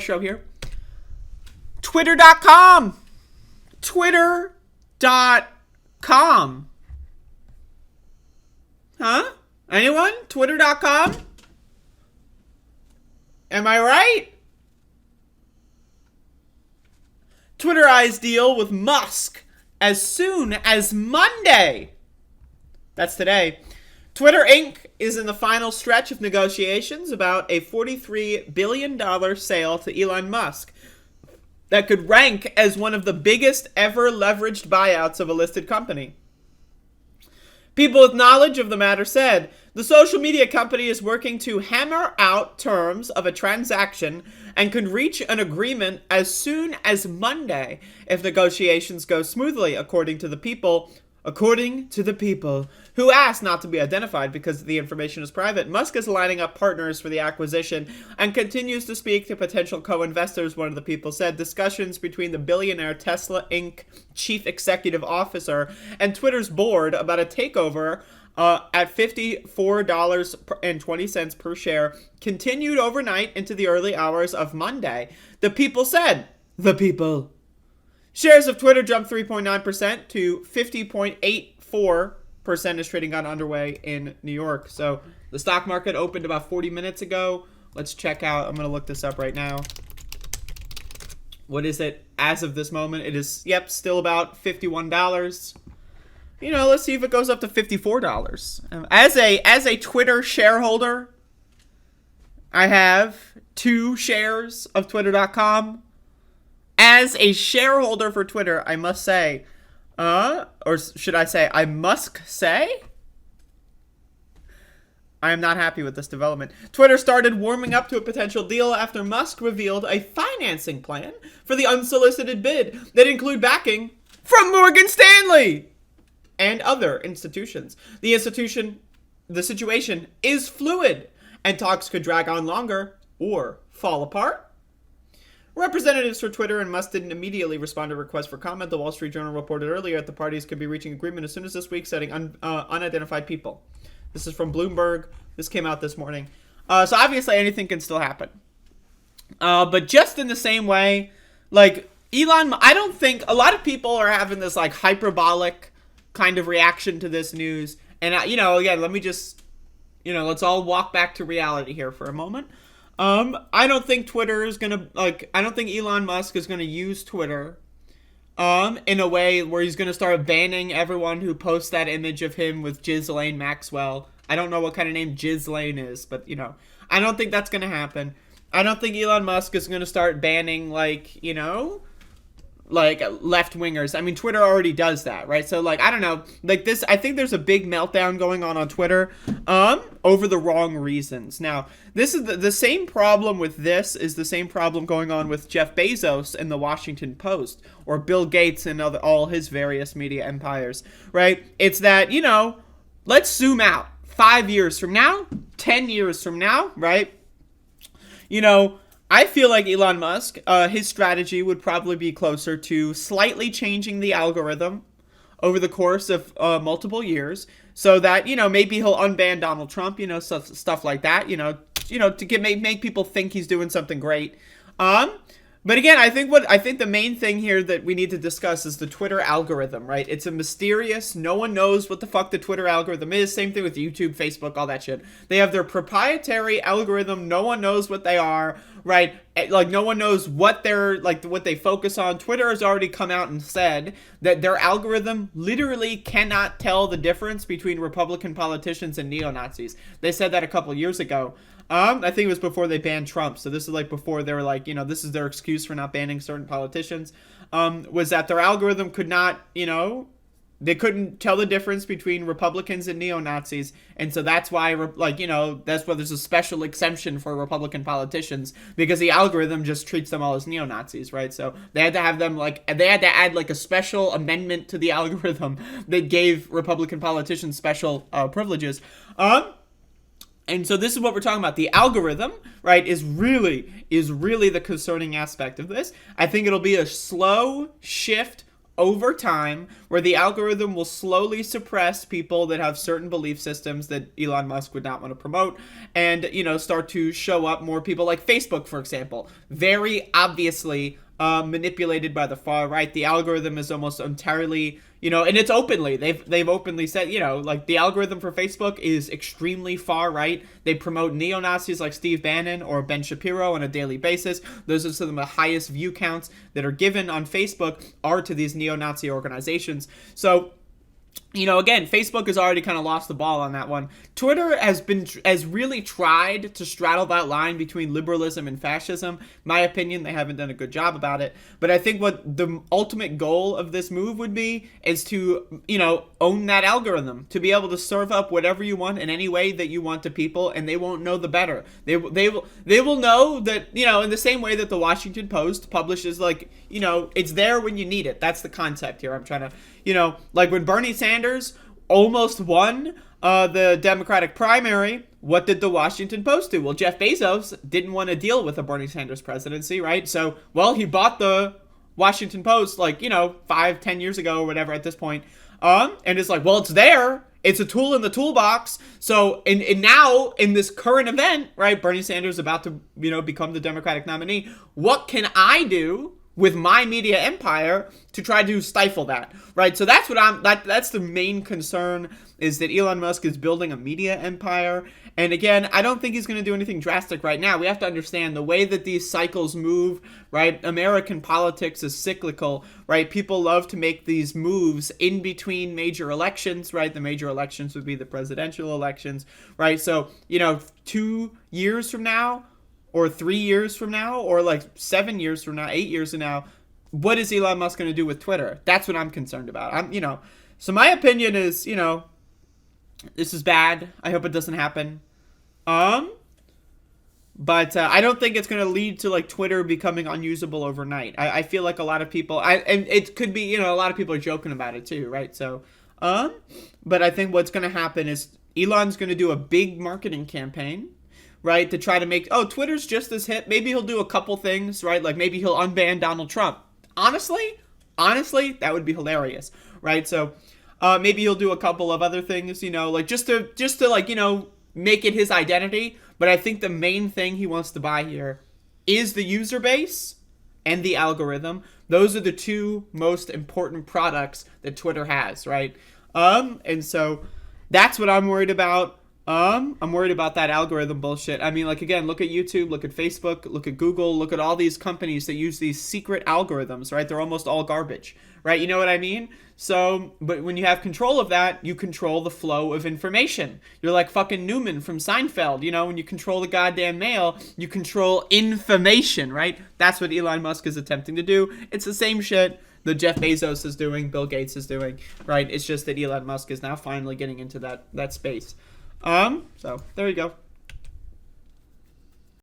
show here. Twitter.com. Twitter.com. Huh? Anyone? Twitter.com? Am I right? Twitter eyes deal with Musk as soon as Monday. That's today. Twitter Inc. is in the final stretch of negotiations about a $43 billion sale to Elon Musk that could rank as one of the biggest ever leveraged buyouts of a listed company. People with knowledge of the matter said, the social media company is working to hammer out terms of a transaction and could reach an agreement as soon as Monday if negotiations go smoothly, according to the people who asked not to be identified because the information is private. Musk is lining up partners for the acquisition and continues to speak to potential co-investors, one of the people said. Discussions between the billionaire Tesla Inc. chief executive officer and Twitter's board about a takeover at $54.20 per share continued overnight into the early hours of Monday. The people said. The people. Shares of Twitter jumped 3.9% to 50.84% as trading got underway in New York. So the stock market opened about 40 minutes ago. Let's check out. I'm going to look this up right now. What is it as of this moment? It is, still about $51. Let's see if it goes up to $54. As a Twitter shareholder, I have 2 shares of Twitter.com. As a shareholder for Twitter, I must say, or should I say, I must say, I am not happy with this development. Twitter started warming up to a potential deal after Musk revealed a financing plan for the unsolicited bid that include backing from Morgan Stanley and other institutions. The situation is fluid, and talks could drag on longer or fall apart. Representatives for Twitter and Musk didn't immediately respond to requests for comment. The Wall Street Journal reported earlier that the parties could be reaching agreement as soon as this week, citing unidentified people. This is from Bloomberg. This came out this morning. So obviously anything can still happen. But just in the same way, like Elon, I don't think a lot of people are having this like hyperbolic kind of reaction to this news. And again, let me just, let's all walk back to reality here for a moment. I don't think Twitter is gonna I don't think Elon Musk is gonna use Twitter in a way where he's gonna start banning everyone who posts that image of him with Ghislaine Maxwell. I don't know what kind of name Ghislaine is, but I don't think that's gonna happen. I don't think Elon Musk is gonna start banning left-wingers. I mean, Twitter already does that, right? So, I don't know. This, I think there's a big meltdown going on Twitter over the wrong reasons. Now, this is the same problem with this is the same problem going on with Jeff Bezos and the Washington Post or Bill Gates and all his various media empires, right? It's that, let's zoom out 5 years from now, 10 years from now, right? I feel like Elon Musk, his strategy would probably be closer to slightly changing the algorithm over the course of multiple years so that, maybe he'll unban Donald Trump, stuff like that, to make people think he's doing something great. But again, I think the main thing here that we need to discuss is the Twitter algorithm, right? It's a mysterious, no one knows what the fuck the Twitter algorithm is. Same thing with YouTube, Facebook, all that shit. They have their proprietary algorithm. No one knows what they are, right? No one knows what they're, what they focus on. Twitter has already come out and said that their algorithm literally cannot tell the difference between Republican politicians and neo-Nazis. They said that a couple years ago. I think it was before they banned Trump. So this is before they were this is their excuse for not banning certain politicians. Was that their algorithm could not, they couldn't tell the difference between Republicans and neo-Nazis. And so that's why, that's why there's a special exemption for Republican politicians because the algorithm just treats them all as neo-Nazis, right? So they had to have them they had to add a special amendment to the algorithm that gave Republican politicians special privileges. And so this is what we're talking about. The algorithm, right, is really the concerning aspect of this. I think it'll be a slow shift over time where the algorithm will slowly suppress people that have certain belief systems that Elon Musk would not want to promote, and, start to show up more people like Facebook, for example. Very obviously manipulated by the far right. The algorithm is almost entirely, and it's openly. They've openly said, like the algorithm for Facebook is extremely far right. They promote neo-Nazis like Steve Bannon or Ben Shapiro on a daily basis. Those are some of the highest view counts that are given on Facebook are to these neo-Nazi organizations. So, again, Facebook has already kind of lost the ball on that one. Twitter has really tried to straddle that line between liberalism and fascism. My opinion, they haven't done a good job about it. But I think what the ultimate goal of this move would be is to, own that algorithm, to be able to serve up whatever you want in any way that you want to people, and they won't know the better. They will know that, in the same way that the Washington Post publishes, like, it's there when you need it. That's the concept here. I'm trying to, like when Bernie Sanders almost won the Democratic primary, what did the Washington Post do? Well, Jeff Bezos didn't want to deal with a Bernie Sanders presidency, right? So, he bought the Washington Post, like, 5-10 years ago or whatever at this point. And it's like, well, it's there. It's a tool in the toolbox. So, and now, in this current event, right, Bernie Sanders is about to, become the Democratic nominee. What can I do with my media empire to try to stifle that, right? So that's what that's the main concern, is that Elon Musk is building a media empire. And again, I don't think he's going to do anything drastic right now. We have to understand the way that these cycles move, right? American politics is cyclical, right? People love to make these moves in between major elections, right? The major elections would be the presidential elections, right? So, 2 years from now, or 3 years from now, or like 7 years from now, 8 years from now, what is Elon Musk going to do with Twitter? That's what I'm concerned about. So my opinion is, this is bad. I hope it doesn't happen. But I don't think it's going to lead to like Twitter becoming unusable overnight. I feel like a lot of people, and it could be, a lot of people are joking about it too, right? So, but I think what's going to happen is Elon's going to do a big marketing campaign, right, to try to make, Twitter's just as hip. Maybe he'll do a couple things, right? Like maybe he'll unban Donald Trump. Honestly, that would be hilarious, right? So maybe he'll do a couple of other things, like just to like, make it his identity. But I think the main thing he wants to buy here is the user base and the algorithm. Those are the two most important products that Twitter has, right? And so that's what I'm worried about. I'm worried about that algorithm bullshit. I mean, like, again, look at YouTube, look at Facebook, look at Google, look at all these companies that use these secret algorithms, right? They're almost all garbage, right? You know what I mean? So, but when you have control of that, you control the flow of information. You're like fucking Newman from Seinfeld, when you control the goddamn mail, you control information, right? That's what Elon Musk is attempting to do. It's the same shit that Jeff Bezos is doing, Bill Gates is doing, right? It's just that Elon Musk is now finally getting into that space. So there you go.